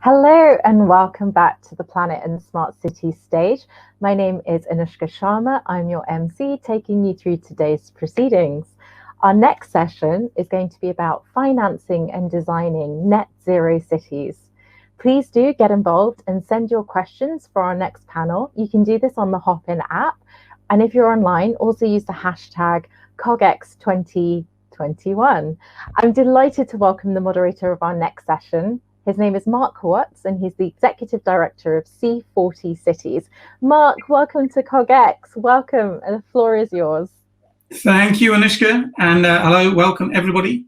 Hello and welcome back to the Planet and Smart Cities stage. My name is Anushka Sharma. I'm your MC, taking you through today's proceedings. Our next session is going to be about financing and designing net zero cities. Please do get involved and send your questions for our next panel. You can do this on the Hopin app. And if you're online, also use the hashtag CogX 2021. I'm delighted to welcome the moderator of our next session. His name is Mark Watts, and he's the Executive Director of C40 Cities. Mark, welcome to CogX. Welcome, and the floor is yours. Thank you, Anushka, and hello, welcome everybody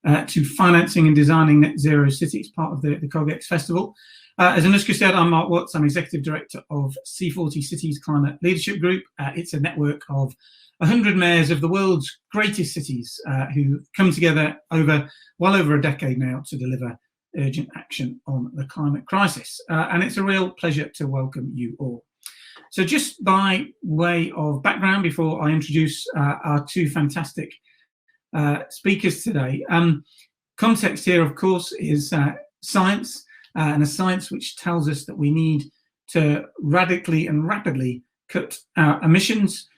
to Financing and Designing Net Zero Cities, part of the CogX Festival. As Anushka said, I'm Mark Watts. I'm Executive Director of C40 Cities Climate Leadership Group. It's a network of 100 mayors of the world's greatest cities who come together well over a decade now to deliver urgent action on the climate crisis. And it's a real pleasure to welcome you all. So just by way of background, before I introduce our two fantastic speakers today, context here, of course, is science, and a science which tells us that we need to radically and rapidly cut our emissions,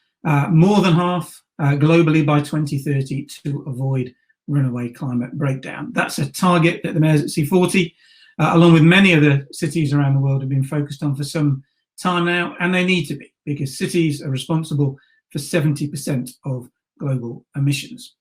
more than half globally by 2030 to avoid runaway climate breakdown. That's a target that the mayors at C40, along with many other cities around the world, have been focused on for some time now, and they need to be, because cities are responsible for 70% of global emissions.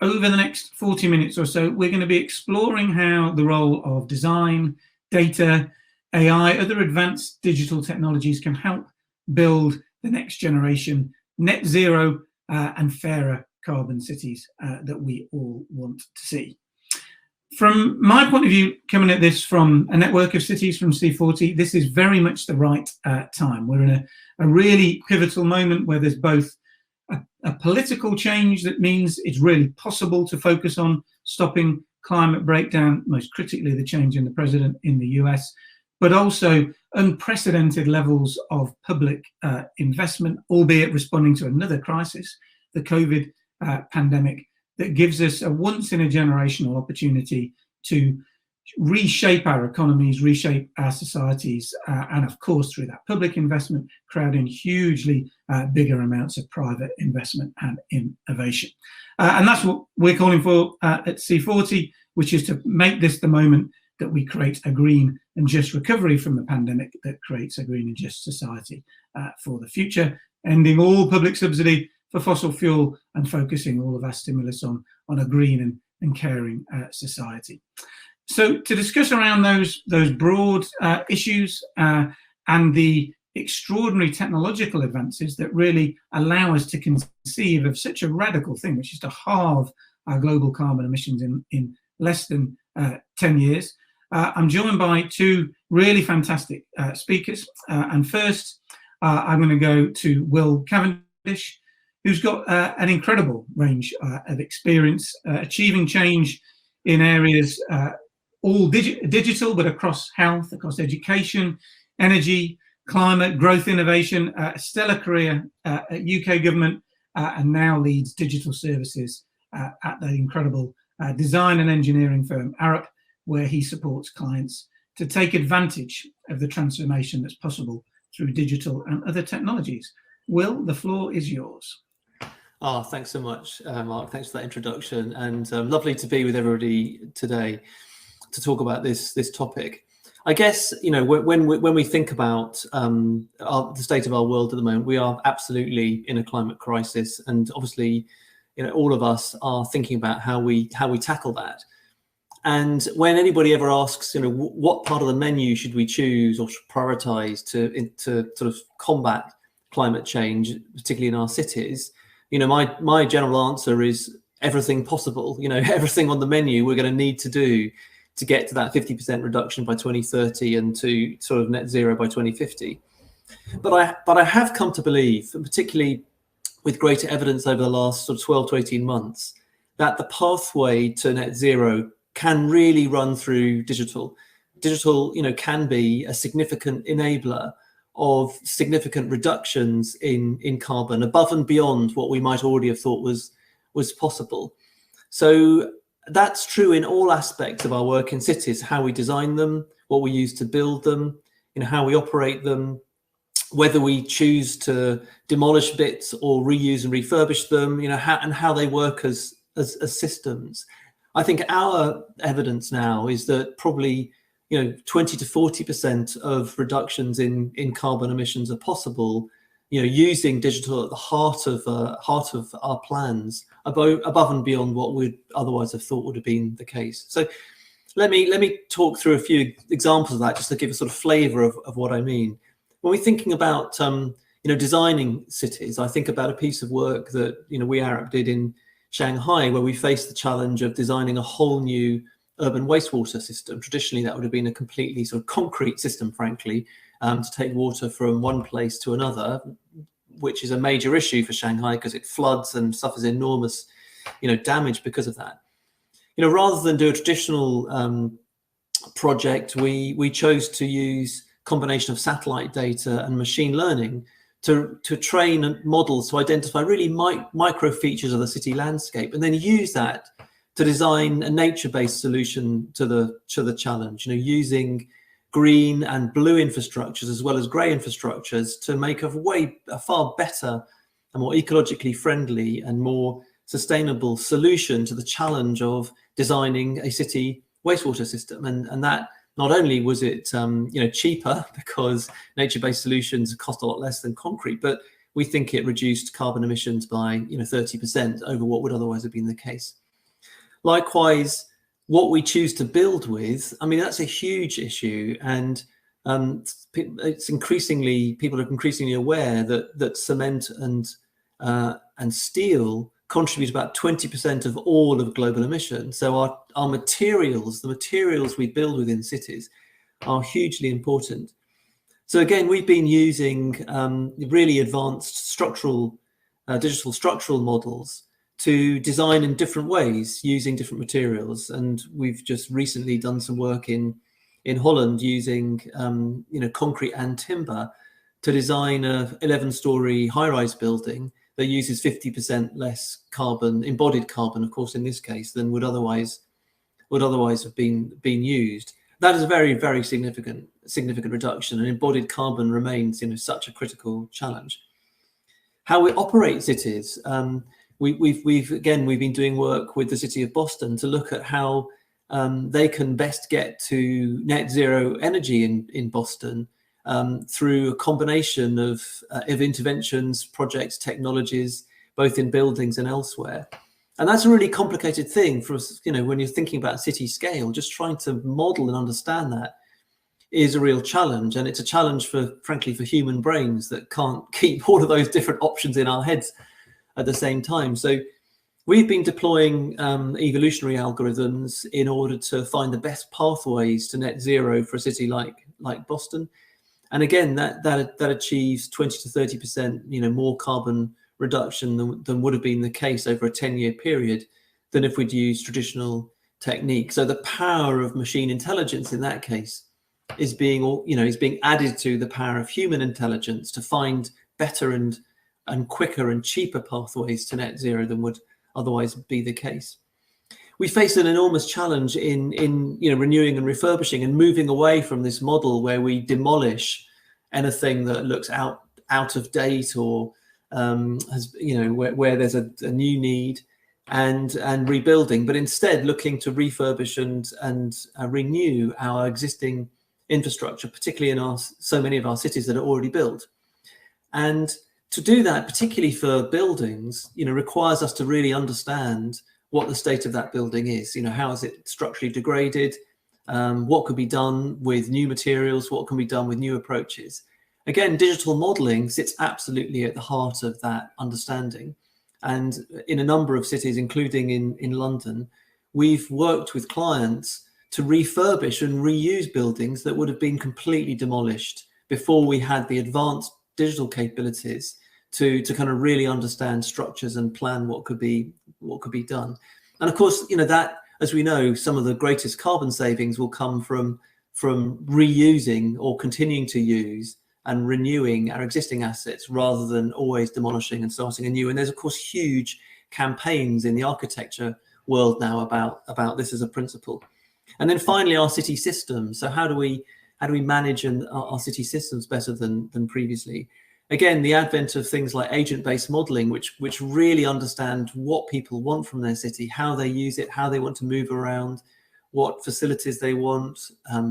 Over the next 40 minutes or so, we're going to be exploring how the role of design, data, AI, other advanced digital technologies can help build the next generation net zero and fairer carbon cities that we all want to see. From my point of view, coming at this from a network of cities from C40, this is very much the right time. We're in a really pivotal moment where there's both a political change that means it's really possible to focus on stopping climate breakdown, most critically the change in the president in the US, but also unprecedented levels of public investment, albeit responding to another crisis, the COVID pandemic, that gives us a once-in-a-generational opportunity to reshape our economies, reshape our societies, and of course, through that public investment, crowd in hugely bigger amounts of private investment and innovation. And that's what we're calling for at C40, which is to make this the moment that we create a green and just recovery from the pandemic that creates a green and just society for the future, ending all public subsidy for fossil fuel and focusing all of our stimulus on a green and caring society. So to discuss around those broad issues and the extraordinary technological advances that really allow us to conceive of such a radical thing, which is to halve our global carbon emissions in less than 10 years, I'm joined by two really fantastic speakers. And first, I'm going to go to Will Cavendish, who's got an incredible range of experience achieving change in areas all digital, but across health, across education, energy, climate, growth, innovation, a stellar career at UK government, and now leads digital services at the incredible design and engineering firm Arup, where he supports clients to take advantage of the transformation that's possible through digital and other technologies. Will, the floor is yours. Oh, thanks so much, Mark. Thanks for that introduction, and lovely to be with everybody today to talk about this topic. I guess, you know, when we think about the state of our world at the moment, we are absolutely in a climate crisis, and obviously, you know, all of us are thinking about how we tackle that. And when anybody ever asks, you know, what part of the menu should we choose or prioritize to sort of combat climate change, particularly in our cities, you know, my general answer is everything possible. You know, everything on the menu we're going to need to do to get to that 50% reduction by 2030 and to sort of net zero by 2050. But I have come to believe, and particularly with greater evidence over the last sort of 12 to 18 months, that the pathway to net zero can really run through digital. Digital, you know, can be a significant enabler of significant reductions in carbon above and beyond what we might already have thought was possible. So that's true in all aspects of our work in cities, how we design them, what we use to build them, how we operate them, whether we choose to demolish bits or reuse and refurbish them, how they work as systems. I think our evidence now is that probably 20 to 40% of reductions in carbon emissions are possible, using digital at the heart of our plans, above and beyond what we'd otherwise have thought would have been the case. So let me talk through a few examples of that, just to give a sort of flavour of what I mean. When we're thinking about designing cities, I think about a piece of work that we Arup did in Shanghai, where we faced the challenge of designing a whole new urban wastewater system. Traditionally, that would have been a completely sort of concrete system, frankly, to take water from one place to another, which is a major issue for Shanghai because it floods and suffers enormous, damage because of that. Rather than do a traditional project, we chose to use a combination of satellite data and machine learning to train models to identify really micro features of the city landscape, and then use that to design a nature-based solution to the challenge. Using green and blue infrastructures as well as grey infrastructures to make a far better and more ecologically friendly and more sustainable solution to the challenge of designing a city wastewater system. And that not only was it cheaper, because nature-based solutions cost a lot less than concrete, but we think it reduced carbon emissions by 30% over what would otherwise have been the case. Likewise, what we choose to build with, that's a huge issue, and people are increasingly aware that cement and steel contribute about 20% of all of global emissions. So our materials, the materials we build within cities, are hugely important. So again, we've been using really advanced digital structural models to design in different ways using different materials. And we've just recently done some work in Holland using concrete and timber to design a 11-story high-rise building that uses 50% less carbon, embodied carbon, of course, in this case, than would otherwise have been used. That is a very, very significant reduction, and embodied carbon remains such a critical challenge. How we operate cities, we've been doing work with the city of Boston to look at how they can best get to net zero energy in Boston through a combination of interventions, projects, technologies, both in buildings and elsewhere. And that's a really complicated thing for us, when you're thinking about city scale. Just trying to model and understand that is a real challenge, and it's a challenge frankly for human brains that can't keep all of those different options in our heads at the same time. So we've been deploying evolutionary algorithms in order to find the best pathways to net zero for a city like Boston. And again, that achieves 20 to 30% more carbon reduction than would have been the case over a 10-year period than if we'd used traditional techniques. So the power of machine intelligence in that case is being added to the power of human intelligence to find better and quicker and cheaper pathways to net zero than would otherwise be the case. We face an enormous challenge in renewing and refurbishing and moving away from this model where we demolish anything that looks out of date or has where there's a new need, and rebuilding, but instead looking to refurbish and renew our existing infrastructure, particularly in so many of our cities that are already built. And to do that, particularly for buildings, requires us to really understand what the state of that building is. How is it structurally degraded? What could be done with new materials? What can be done with new approaches? Again, digital modeling sits absolutely at the heart of that understanding. And in a number of cities, including in London, we've worked with clients to refurbish and reuse buildings that would have been completely demolished before we had the advanced digital capabilities to kind of really understand structures and plan what could be done. And of course, that, as we know, some of the greatest carbon savings will come from reusing or continuing to use and renewing our existing assets rather than always demolishing and starting anew. And there's of course huge campaigns in the architecture world now about this as a principle. And then finally, our city systems. So how do we manage our city systems better than previously? Again, the advent of things like agent-based modeling, which really understand what people want from their city, how they use it, how they want to move around, what facilities they want,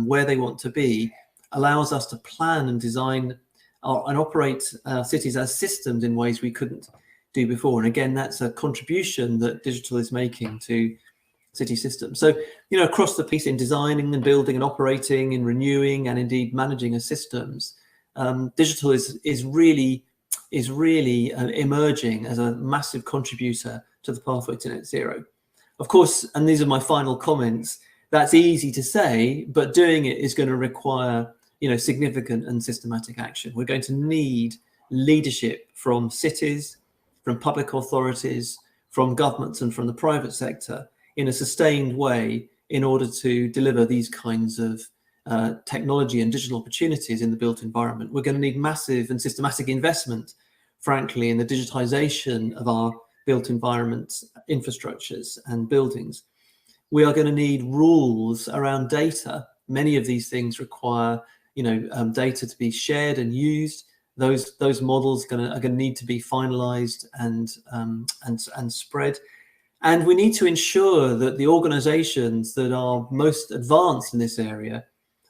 where they want to be, allows us to plan and design and operate cities as systems in ways we couldn't do before. And again, that's a contribution that digital is making to city systems. So, you know, across the piece in designing and building and operating and renewing and indeed managing as systems, digital is really emerging as a massive contributor to the pathway to net zero. Of course, and these are my final comments, that's easy to say, but doing it is going to require, you know, significant and systematic action. We're going to need leadership from cities, from public authorities, from governments and from the private sector in a sustained way in order to deliver these kinds of technology and digital opportunities in the built environment. We're going to need massive and systematic investment, frankly, in the digitization of our built environment infrastructures and buildings. We are going to need rules around data. Many of these things require, you know, data to be shared and used. Those models are going to need to be finalized and spread. And we need to ensure that the organizations that are most advanced in this area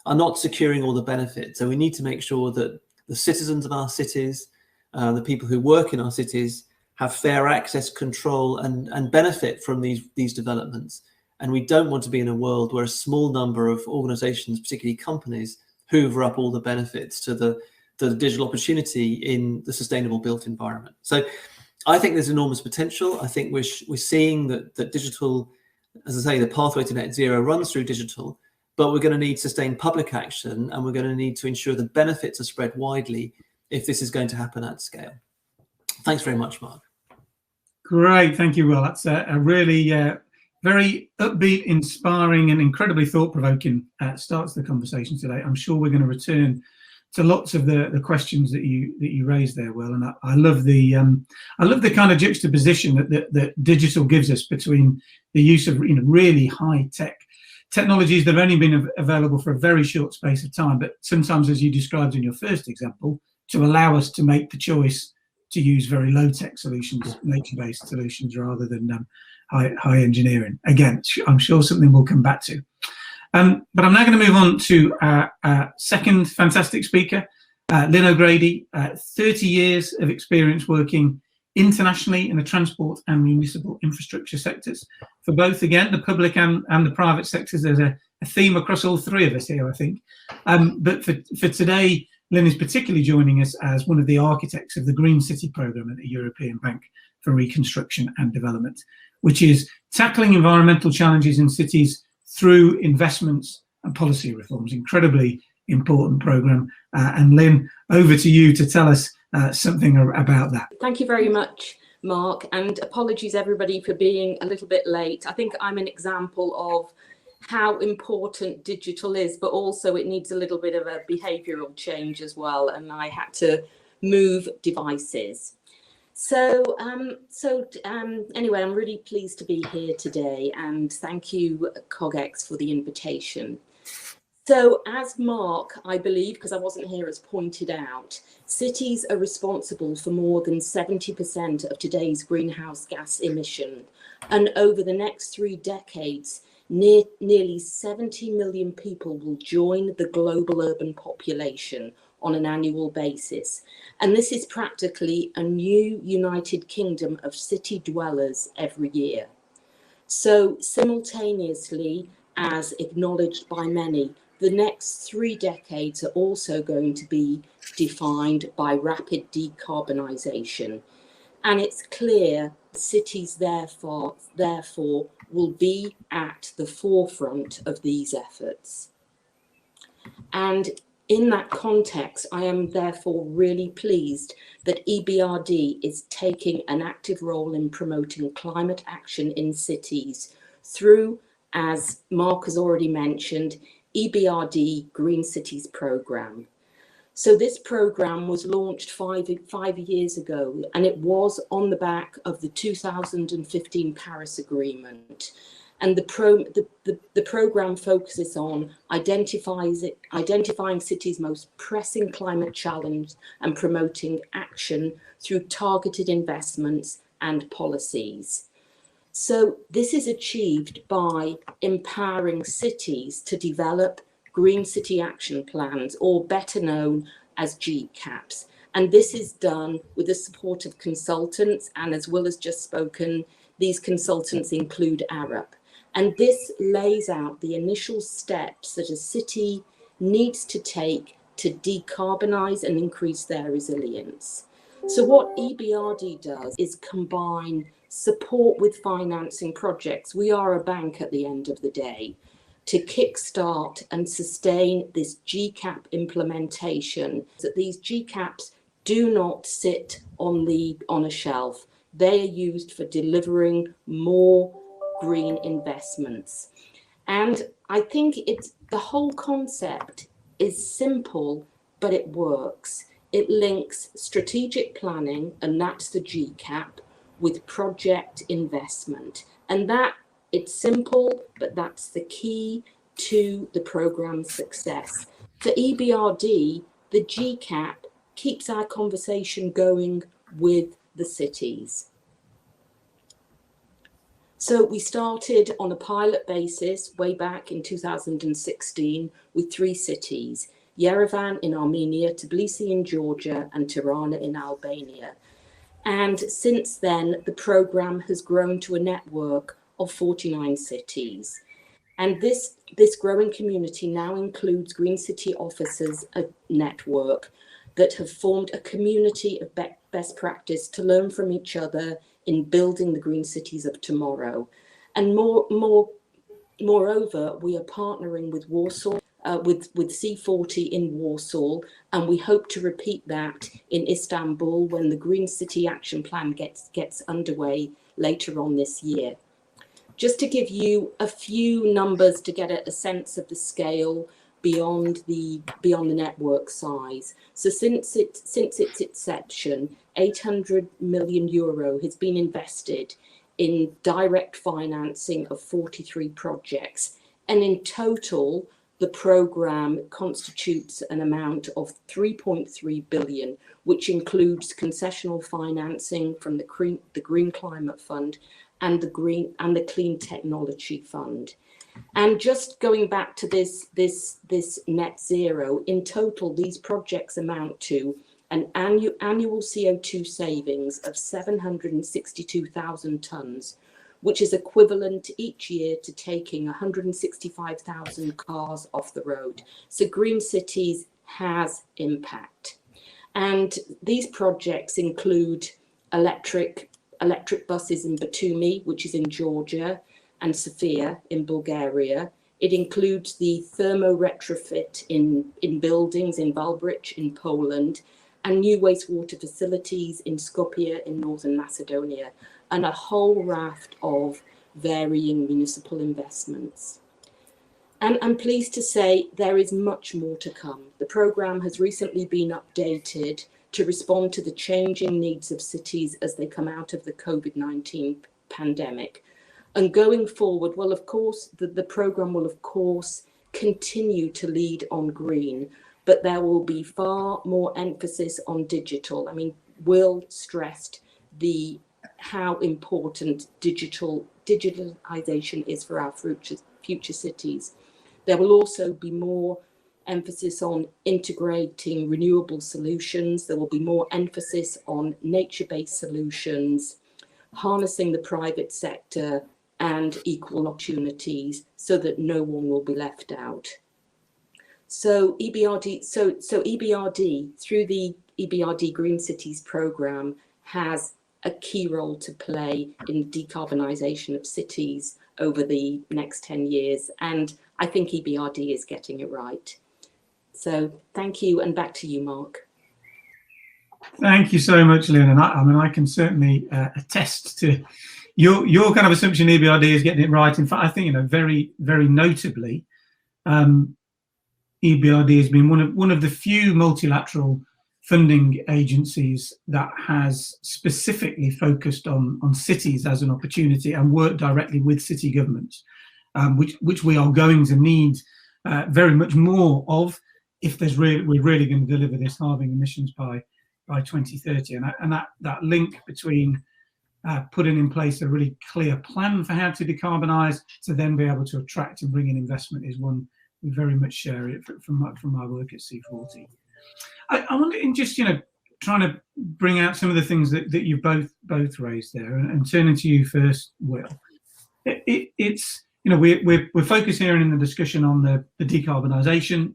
are not securing all the benefits. So we need to make sure that the citizens of our cities, the people who work in our cities, have fair access, control, and benefit from these developments. And we don't want to be in a world where a small number of organizations, particularly companies, hoover up all the benefits to the digital opportunity in the sustainable built environment. So I think there's enormous potential. I think we're seeing that digital, as I say, the pathway to net zero runs through digital, but we're going to need sustained public action, and we're going to need to ensure the benefits are spread widely if this is going to happen at scale. Thanks very much, Mark. Great, thank you, Will. That's a really very upbeat, inspiring, and incredibly thought-provoking start to the conversation today. I'm sure we're going to return to lots of the questions that you raised there, Will, and I love the kind of juxtaposition that digital gives us between the use of, you know, really high-tech technologies that have only been available for a very short space of time, but sometimes, as you described in your first example, to allow us to make the choice to use very low-tech solutions, nature-based solutions, rather than high engineering. Again, I'm sure something we'll come back to. But I'm now going to move on to our second fantastic speaker, Lynn O'Grady, 30 years of experience working internationally in the transport and municipal infrastructure sectors. For both, again, the public and the private sectors, there's a theme across all three of us here, I think. But for today, Lynn is particularly joining us as one of the architects of the Green City programme at the European Bank for Reconstruction and Development, which is tackling environmental challenges in cities through investments and policy reforms. Incredibly important programme. And Lynn, over to you to tell us something about that. Thank you very much, Mark, and apologies everybody for being a little bit late. I think I'm an example of how important digital is, but also it needs a little bit of a behavioural change as well, and I had to move devices. So anyway, I'm really pleased to be here today, and thank you, CogX, for the invitation. So as Mark, I believe, because I wasn't here, has pointed out, cities are responsible for more than 70% of today's greenhouse gas emission. And over the next 3 decades, nearly 70 million people will join the global urban population on an annual basis. And this is practically a new United Kingdom of city dwellers every year. So simultaneously, as acknowledged by many, the next 3 decades are also going to be defined by rapid decarbonisation. And it's clear cities therefore will be at the forefront of these efforts. And in that context, I am therefore really pleased that EBRD is taking an active role in promoting climate action in cities through, as Mark has already mentioned, EBRD Green Cities programme. So this program was launched five years ago, and it was on the back of the 2015 Paris Agreement. And the program focuses on identifying cities' most pressing climate challenge and promoting action through targeted investments and policies. So this is achieved by empowering cities to develop Green City Action Plans, or better known as GCAPs. And this is done with the support of consultants, and as Will has just spoken, these consultants include Arup. And this lays out the initial steps that a city needs to take to decarbonise and increase their resilience. So what EBRD does is combine support with financing projects. We are a bank at the end of the day, to kickstart and sustain this GCAP implementation. That these GCAPs do not sit on a shelf. They are used for delivering more green investments. And I think the whole concept is simple, but it works. It links strategic planning, and that's the GCAP, with project investment. And that, it's simple, but that's the key to the program's success. For EBRD, the GCAP keeps our conversation going with the cities. So we started on a pilot basis way back in 2016 with 3 cities: Yerevan in Armenia, Tbilisi in Georgia, and Tirana in Albania. And since then, the program has grown to a network of 49 cities. And this growing community now includes Green City Officers, a network that have formed a community of best practice to learn from each other in building the green cities of tomorrow. And moreover, we are partnering with Warsaw, with C40 in Warsaw, and we hope to repeat that in Istanbul when the Green City Action Plan gets underway later on this year. Just to give you a few numbers to get a sense of the scale beyond the network size. So since its inception, 800 million euro has been invested in direct financing of 43 projects, and in total, the program constitutes an amount of 3.3 billion, which includes concessional financing from the Green Climate Fund and the Clean Technology Fund. And just going back to this net zero, in total, these projects amount to an annual CO2 savings of 762,000 tonnes, which is equivalent each year to taking 165,000 cars off the road. So Green Cities has impact. And these projects include electric buses in Batumi, which is in Georgia, and Sofia in Bulgaria. It includes the thermo retrofit in buildings in Valbrich in Poland, and new wastewater facilities in Skopje in Northern Macedonia, and a whole raft of varying municipal investments. And I'm pleased to say there is much more to come. The programme has recently been updated to respond to the changing needs of cities as they come out of the COVID-19 pandemic. And going forward, well, of course, the programme will, of course, continue to lead on green, but there will be far more emphasis on digital. I mean, Will stressed how important digitalization is for our future cities. There will also be more emphasis on integrating renewable solutions. There will be more emphasis on nature-based solutions, harnessing the private sector and equal opportunities so that no one will be left out. So EBRD through the EBRD Green Cities programme has a key role to play in decarbonisation of cities over the next 10 years. And I think EBRD is getting it right. So thank you, and back to you, Mark. Thank you so much, Lynn. And I can certainly attest to your kind of assumption EBRD is getting it right. In fact, I think, very, very notably, EBRD has been one of the few multilateral funding agencies that has specifically focused on cities as an opportunity and worked directly with city governments, which we are going to need very much more of if we're really going to deliver this halving emissions by 2030. And that link between putting in place a really clear plan for how to decarbonise to then be able to attract and bring in investment is one we very much share it from my work at C40. I wonder, in just trying to bring out some of the things that you both raised there, and turning to you first, Will. It's we're focused here in the discussion on the decarbonisation,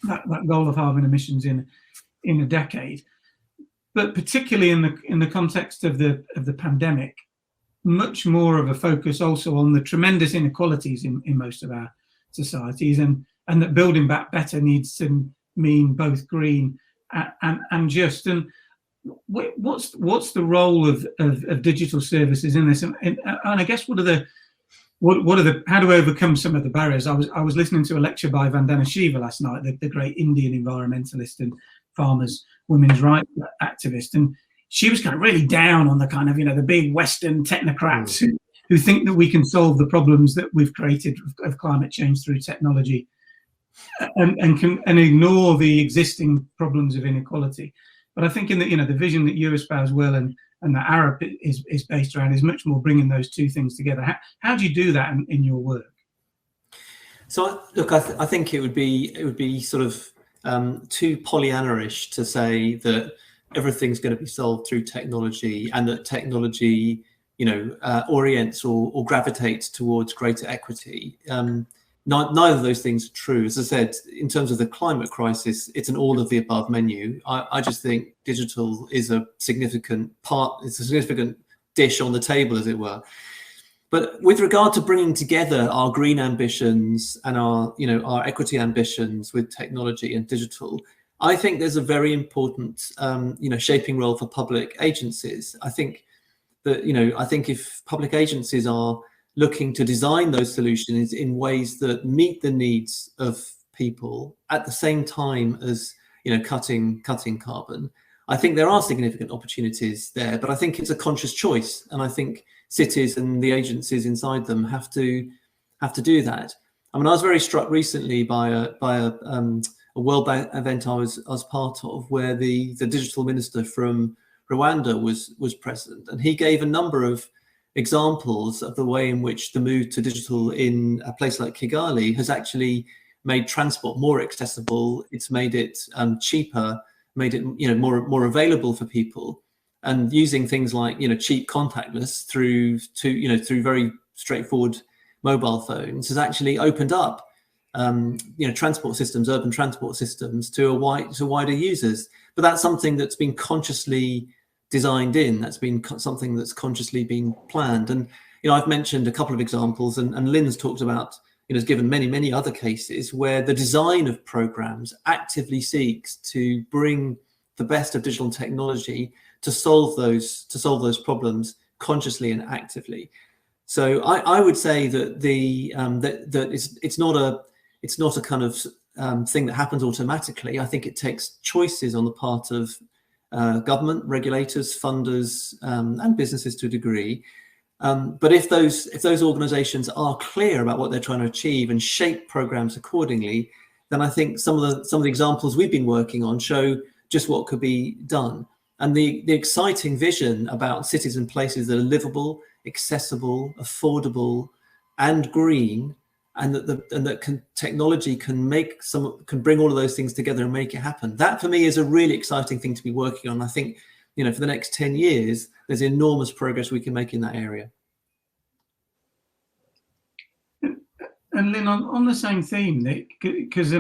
that goal of halving emissions in a decade, but particularly in the context of the pandemic, much more of a focus also on the tremendous inequalities in most of our societies, and that building back better needs to mean both green and just. And what's the role of digital services in this? And I guess what are the how do we overcome some of the barriers? I was listening to a lecture by Vandana Shiva last night, the great Indian environmentalist and farmers' women's rights activist, and she was kind of really down on the kind of the big Western technocrats who think that we can solve the problems that we've created of climate change through technology, and ignore the existing problems of inequality. But I think in the vision that you espouse, Will, and that Arup is based around is much more bringing those two things together. How do you do that in your work? So look, I think it would be sort of too Pollyanna-ish to say that everything's going to be solved through technology, and that technology orients or gravitates towards greater equity. Neither of those things are true. As I said, in terms of the climate crisis, it's an all of the above menu. I just think digital is a significant part, it's a significant dish on the table, as it were. But with regard to bringing together our green ambitions and our equity ambitions with technology and digital, I think there's a very important, shaping role for public agencies. I think that, if public agencies are looking to design those solutions in ways that meet the needs of people at the same time as cutting carbon, I think there are significant opportunities there. But I think it's a conscious choice, and I think cities and the agencies inside them have to do that. I mean, I was very struck recently by a World Bank event I was part of, where the digital minister from Rwanda was present, and he gave a number of examples of the way in which the move to digital in a place like Kigali has actually made transport more accessible. It's made it cheaper, made it more available for people, and using things like cheap contactless through very straightforward mobile phones has actually opened up transport systems, urban transport systems, to wider users. But that's something that's been consciously designed in, that's been something that's consciously been planned. And I've mentioned a couple of examples, and Lynn's talked about, has given many other cases where the design of programs actively seeks to bring the best of digital technology to solve those problems consciously and actively. So I would say that it's not a kind of thing that happens automatically. I think it takes choices on the part of government, regulators, funders, and businesses to a degree. But if those organisations are clear about what they're trying to achieve and shape programs accordingly, then I think some of the examples we've been working on show just what could be done. And the exciting vision about cities and places that are livable, accessible, affordable, and green, and that technology can bring all of those things together and make it happen. That for me is a really exciting thing to be working on. I think, for the next 10 years, there's enormous progress we can make in that area. And Lynn, on the same theme, because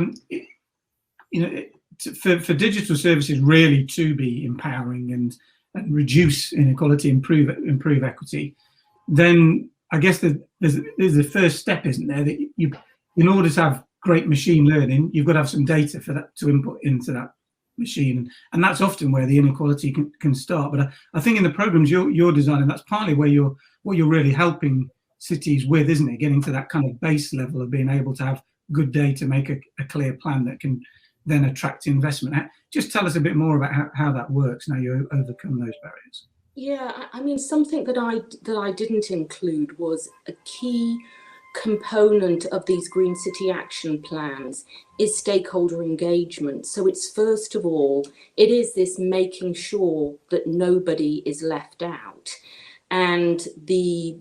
for digital services really to be empowering and reduce inequality, improve equity, then I guess there's the first step, isn't there? That in order to have great machine learning, you've got to have some data for that to input into that machine, and that's often where the inequality can start. But I think in the programs you're designing, that's partly what you're really helping cities with, isn't it? Getting to that kind of base level of being able to have good data, make a clear plan that can then attract investment. Just tell us a bit more about how that works now you overcome those barriers. Yeah, I mean, something that I didn't include was a key component of these Green City Action Plans is stakeholder engagement. So it's, first of all, it is this making sure that nobody is left out, and the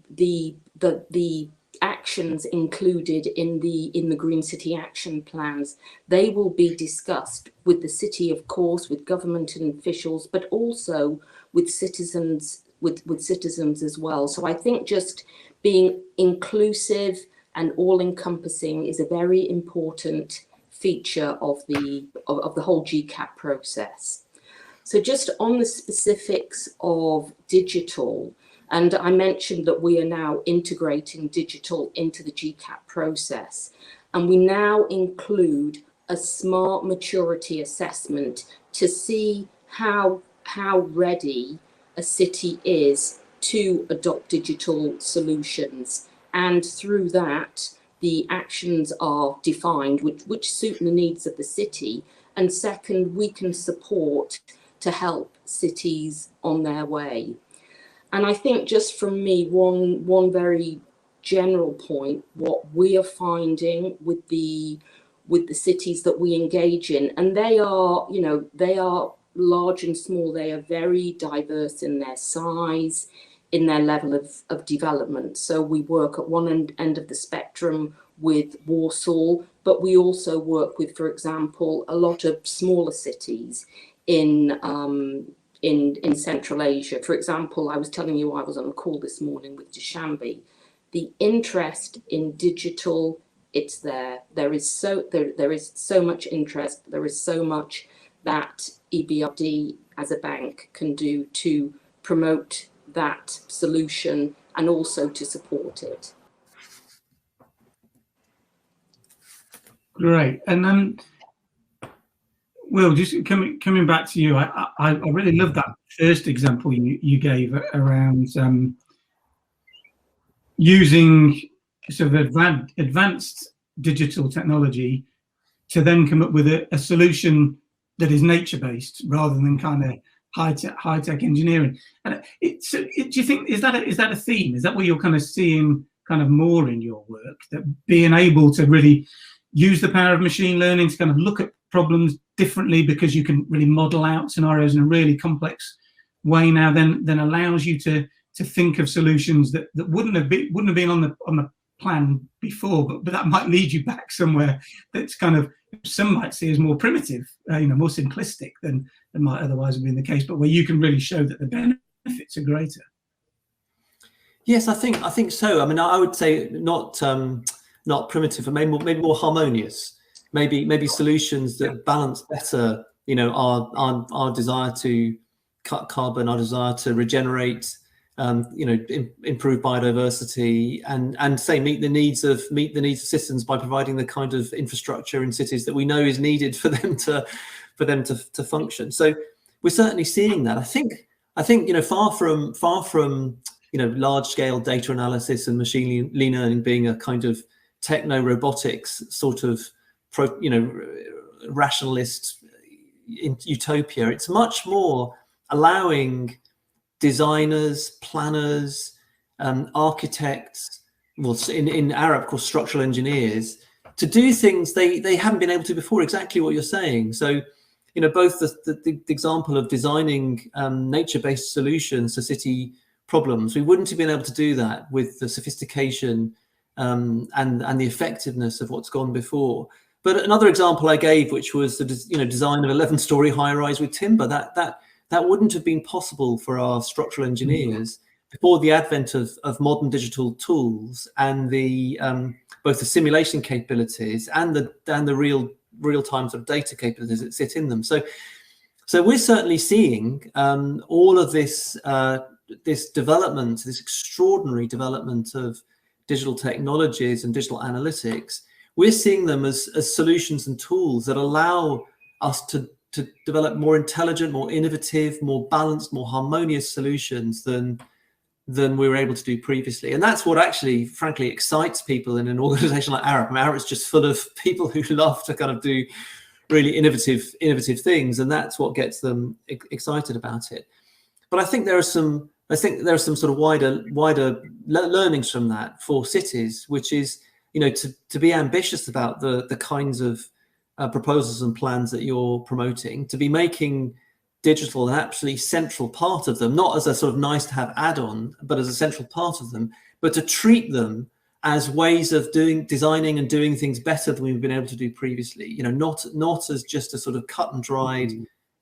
actions included in the Green City Action Plans, they will be discussed with the city, of course, with government and officials, but also with citizens, with citizens as well. So I think just being inclusive and all-encompassing is a very important feature of the whole GCAP process. So just on the specifics of digital, and I mentioned that we are now integrating digital into the GCAP process, and we now include a smart maturity assessment to see how ready a city is to adopt digital solutions. And through that, the actions are defined which suit the needs of the city. And second, we can support to help cities on their way. And I think just from me, one very general point, what we are finding with the cities that we engage in, and they are large and small, they are very diverse in their size, in their level of development. So we work at one end of the spectrum with Warsaw, but we also work with, for example, a lot of smaller cities in Central Asia. For example, I was telling you I was on a call this morning with Dushanbe. The interest in digital, it's there. There is so much interest. There is so much that EBRD as a bank can do to promote that solution and also to support it. Great. And then, Will, just coming back to you, I really love that first example you gave around using sort of advanced digital technology to then come up with a solution that is nature-based rather than kind of high-tech engineering. And do you think, is that a theme? Is that what you're kind of seeing kind of more in your work, that being able to really use the power of machine learning to kind of look at problems differently because you can really model out scenarios in a really complex way now, then allows you to think of solutions that wouldn't have been on the plan before, but that might lead you back somewhere that's kind of, some might see as more primitive, more simplistic than might otherwise have been the case, but where you can really show that the benefits are greater. Yes, I think so. I mean, I would say not primitive, but maybe more harmonious. Maybe solutions that balance better, our desire to cut carbon, our desire to regenerate, improve biodiversity, and say meet the needs of citizens by providing the kind of infrastructure in cities that we know is needed for them to function. So we're certainly seeing that. I think far from large scale data analysis and machine learning being a kind of techno robotics sort of rationalist utopia. It's much more allowing designers, planners, architects, well, in Arup called structural engineers, to do things they haven't been able to before. Exactly what you're saying. So, both the example of designing nature-based solutions to city problems, we wouldn't have been able to do that with the sophistication and the effectiveness of what's gone before. But another example I gave, which was the design of 11-story high-rise with timber, that wouldn't have been possible for our structural engineers before the advent of modern digital tools and the both the simulation capabilities and the real-time sort of data capabilities that sit in them. So we're certainly seeing all of this development, this extraordinary development of digital technologies and digital analytics. We're seeing them as solutions and tools that allow us to develop more intelligent, more innovative, more balanced, more harmonious solutions than than we were able to do previously. And that's what actually, frankly, excites people in an organization like Arup. I mean, Arup is just full of people who love to kind of do really innovative things, and that's what gets them excited about it. But I think there are some sort of wider learnings from that for cities, which is, you know, to be ambitious about the kinds of proposals and plans that you're promoting, to be making digital an absolutely central part of them, not as a sort of nice to have add-on, but as a central part of them, but to treat them as ways of designing and doing things better than we've been able to do previously. You know, not as just a sort of cut and dried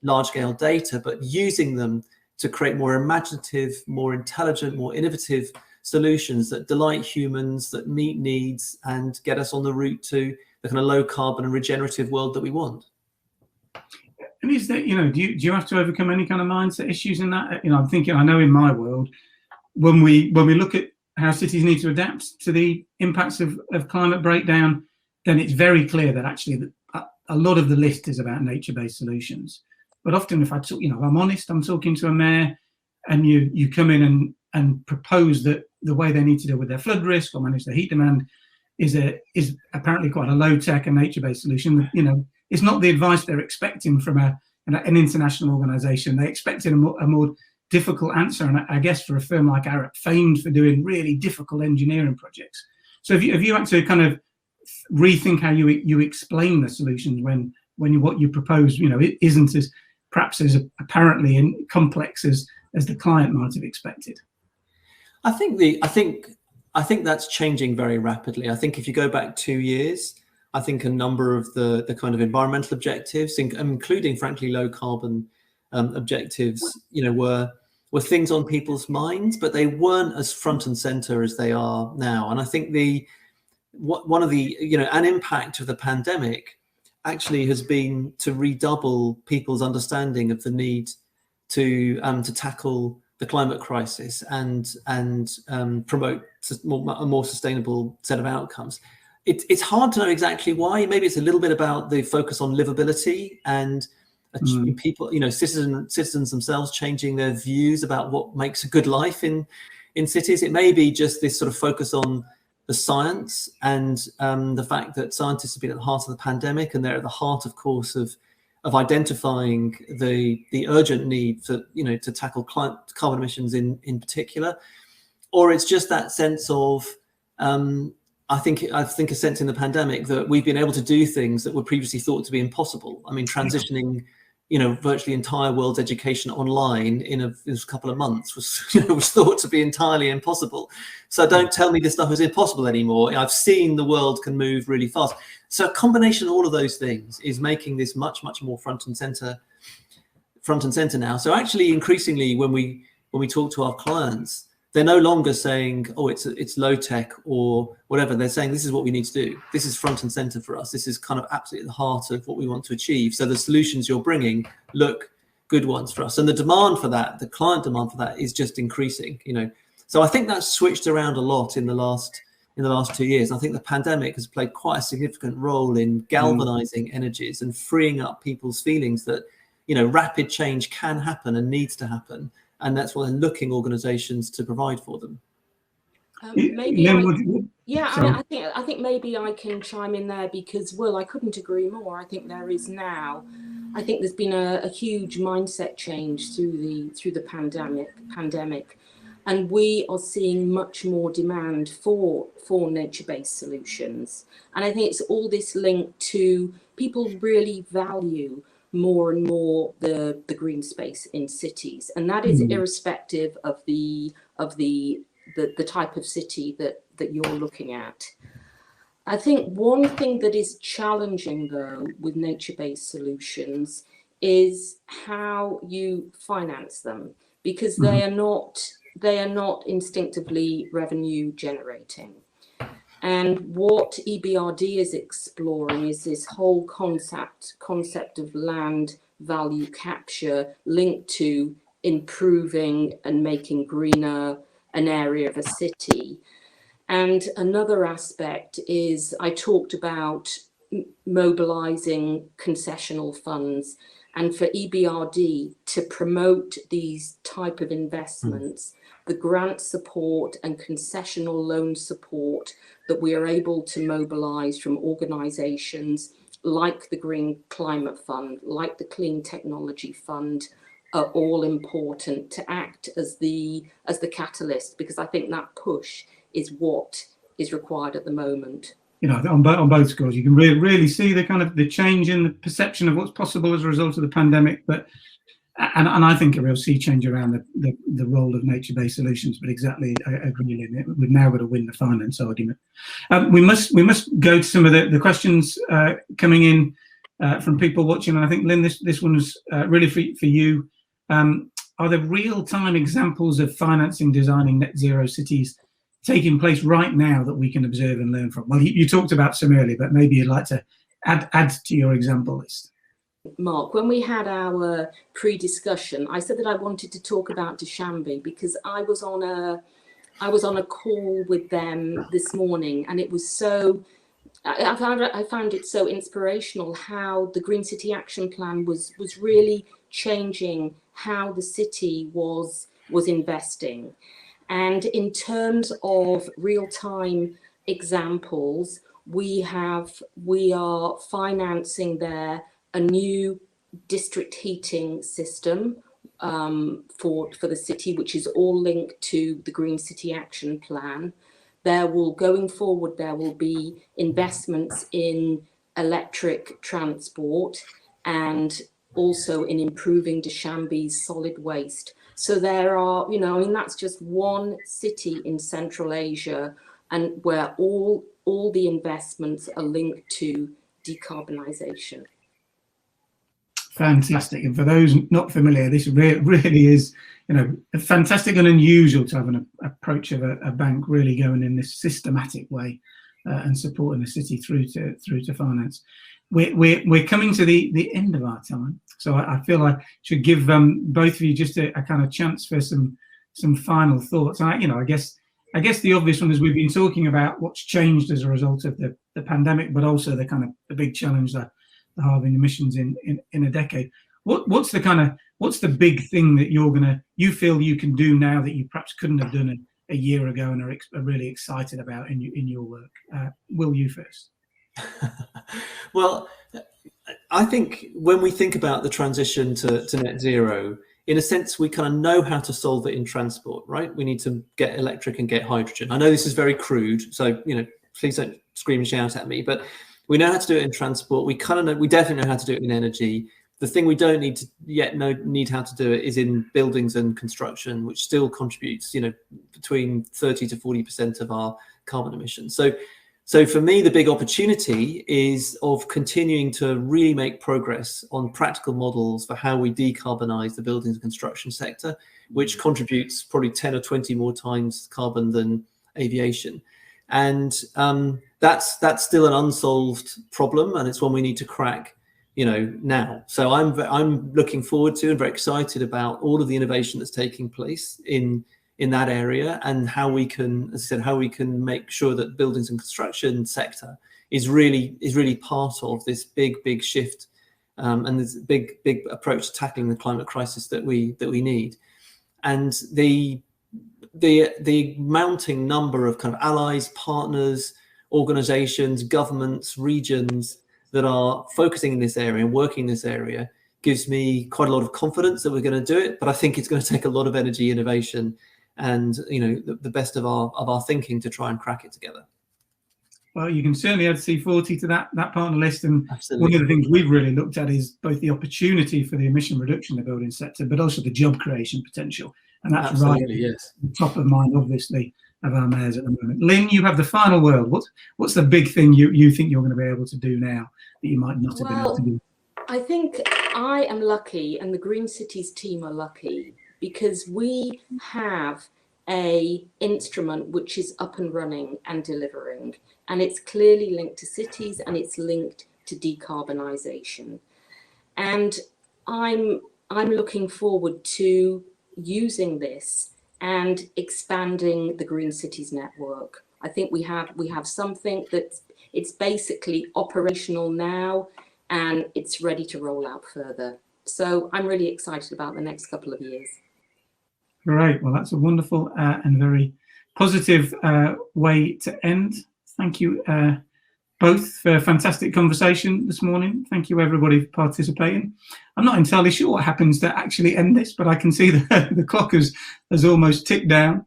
large-scale data, but using them to create more imaginative, more intelligent, more innovative solutions that delight humans, that meet needs, and get us on the route to the kind of low carbon and regenerative world that we want. And is that, you know, do you have to overcome any kind of mindset issues in that? You know, I'm thinking, I know in my world, when we look at how cities need to adapt to the impacts of climate breakdown, then it's very clear that actually a lot of the list is about nature-based solutions. But often, if I'm honest, I'm talking to a mayor, and you come in and propose that the way they need to deal with their flood risk or manage their heat demand is apparently quite a low-tech and nature-based solution. You know, it's not the advice they're expecting from an international organisation. They expected a more difficult answer, and I guess for a firm like Arup, famed for doing really difficult engineering projects. So have you had to kind of rethink how you explain the solutions when what you propose, you know, it isn't as perhaps as apparently complex as the client might have expected? I think that's changing very rapidly. I think if you go back 2 years, I think a number of the kind of environmental objectives, including frankly low carbon objectives, you know, were things on people's minds, but they weren't as front and center as they are now. And I think one of the, you know, an impact of the pandemic actually has been to redouble people's understanding of the need to tackle the climate crisis and promote a more sustainable set of outcomes. It's hard to know exactly why. Maybe it's a little bit about the focus on livability and people, you know, citizens themselves changing their views about what makes a good life in cities. It may be just this sort of focus on the science and the fact that scientists have been at the heart of the pandemic, and they're at the heart, of course, of identifying the urgent need for, you know, to tackle carbon emissions in particular. Or it's just that sense of I think a sense in the pandemic that we've been able to do things that were previously thought to be impossible. I mean, transitioning, you know, virtually entire world's education online in a couple of months was thought to be entirely impossible. So don't tell me this stuff is impossible anymore. I've seen the world can move really fast. So a combination of all of those things is making this much more front and center now. So actually, increasingly, when we talk to our clients, they're no longer saying, oh, it's low tech or whatever. They're saying, this is what we need to do. This is front and center for us. This is kind of absolutely at the heart of what we want to achieve. So the solutions you're bringing look good ones for us. And the demand for that, the client demand for that, is just increasing, you know. So I think that's switched around a lot in the last 2 years. I think the pandemic has played quite a significant role in galvanizing energies and freeing up people's feelings that, you know, rapid change can happen and needs to happen. And that's what they're looking organizations to provide for them. I think maybe I can chime in there, because, Will, I couldn't agree more. I think there is now. I think there's been a huge mindset change through the pandemic, and we are seeing much more demand for nature-based solutions. And I think it's all this linked to people really value more and more the green space in cities, and that is irrespective of the type of city that you're looking at. I think one thing that is challenging, though, with nature-based solutions is how you finance them, because they are not instinctively revenue generating. And what EBRD is exploring is this whole concept of land value capture linked to improving and making greener an area of a city. And another aspect is, I talked about mobilizing concessional funds And for EBRD to promote these type of investments, the grant support and concessional loan support that we are able to mobilize from organizations like the Green Climate Fund, like the Clean Technology Fund, are all important to act as the catalyst, because I think that push is what is required at the moment. You know, on both scores, you can really see the kind of the change in the perception of what's possible as a result of the pandemic. But and I think a real sea change around the role of nature-based solutions. But exactly, I agree, Lynn. We've now got to win the finance argument. We must go to some of the questions coming in from people watching. And I think, Lynn, this one's really for you. Are there real-time examples of financing designing net zero cities taking place right now that we can observe and learn from? Well, you talked about some earlier, but maybe you'd like to add to your example list. Mark, when we had our pre-discussion, I said that I wanted to talk about Dushanbe because I was on a call with them this morning, and it was so. I found it so inspirational how the Green City Action Plan was really changing how the city was investing. And in terms of real-time examples, we are financing there a new district heating system for the city, which is all linked to the Green City Action Plan. Going forward, there will be investments in electric transport and also in improving Dushanbe's solid waste. So there are, that's just one city in Central Asia, and where all the investments are linked to decarbonisation. Fantastic. And for those not familiar, this really is, fantastic and unusual to have an approach of a bank really going in this systematic way and supporting the city through to finance. We're coming to the end of our time, so I feel I should give both of you just a kind of chance for some final thoughts. I guess the obvious one is we've been talking about what's changed as a result of the pandemic, but also the big challenge that the halving emissions in a decade. What's the big thing that you feel you can do now that you perhaps couldn't have done a year ago and are really excited about in your work? Will, you first? Well, I think when we think about the transition to net zero, in a sense, we kind of know how to solve it in transport, right? We need to get electric and get hydrogen. I know this is very crude, so please don't scream and shout at me, but we know how to do it in transport. We definitely know how to do it in energy. The thing we don't need how to do it is in buildings and construction, which still contributes, between 30 to 40% of our carbon emissions. So for me, the big opportunity is of continuing to really make progress on practical models for how we decarbonize the buildings and construction sector, which contributes probably 10 or 20 more times carbon than aviation. And that's still an unsolved problem, and it's one we need to crack, now. So I'm looking forward to and very excited about all of the innovation that's taking place in that area, and how we can, as I said, how we can make sure that the buildings and construction sector is really part of this big shift and this big approach to tackling the climate crisis that we need. And the mounting number of kind of allies, partners, organizations, governments, regions that are focusing in this area and working in this area gives me quite a lot of confidence that we're going to do it. But I think it's going to take a lot of energy, innovation, and the best of our thinking to try and crack it together. Well, you can certainly add C40 to that partner list, and Absolutely. One of the things we've really looked at is both the opportunity for the emission reduction in the building sector, but also the job creation potential, and that's Absolutely, right yes. top of mind, obviously, of our mayors at the moment. Lynn, you have the final word. What's the big thing you think you're going to be able to do now that you might not have been able to do? I think I am lucky, and the Green Cities team are lucky, because we have a instrument which is up and running and delivering, and it's clearly linked to cities and it's linked to decarbonisation. And I'm looking forward to using this and expanding the Green Cities network. I think we have something that it's basically operational now, and it's ready to roll out further. So I'm really excited about the next couple of years. Great. Well, that's a wonderful and very positive way to end. Thank you both for a fantastic conversation this morning. Thank you, everybody, for participating. I'm not entirely sure what happens to actually end this, but I can see that the clock has almost ticked down.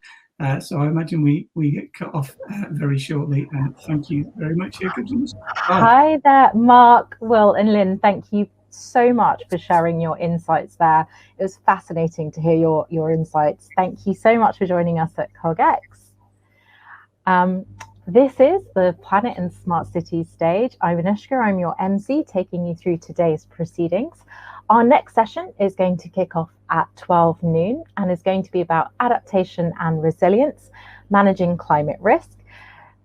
So I imagine we get cut off very shortly. And thank you very much for your questions. Hi there, Mark, Will and Lynn. Thank you so much for sharing your insights there. It was fascinating to hear your insights. Thank you so much for joining us at CogX. This is the Planet and Smart Cities stage. I'm Anushka, I'm your MC, taking you through today's proceedings. Our next session is going to kick off at 12 noon and is going to be about adaptation and resilience, managing climate risk.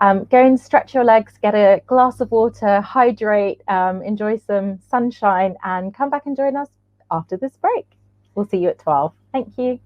Go and stretch your legs, get a glass of water, hydrate, enjoy some sunshine, and come back and join us after this break. We'll see you at 12. Thank you.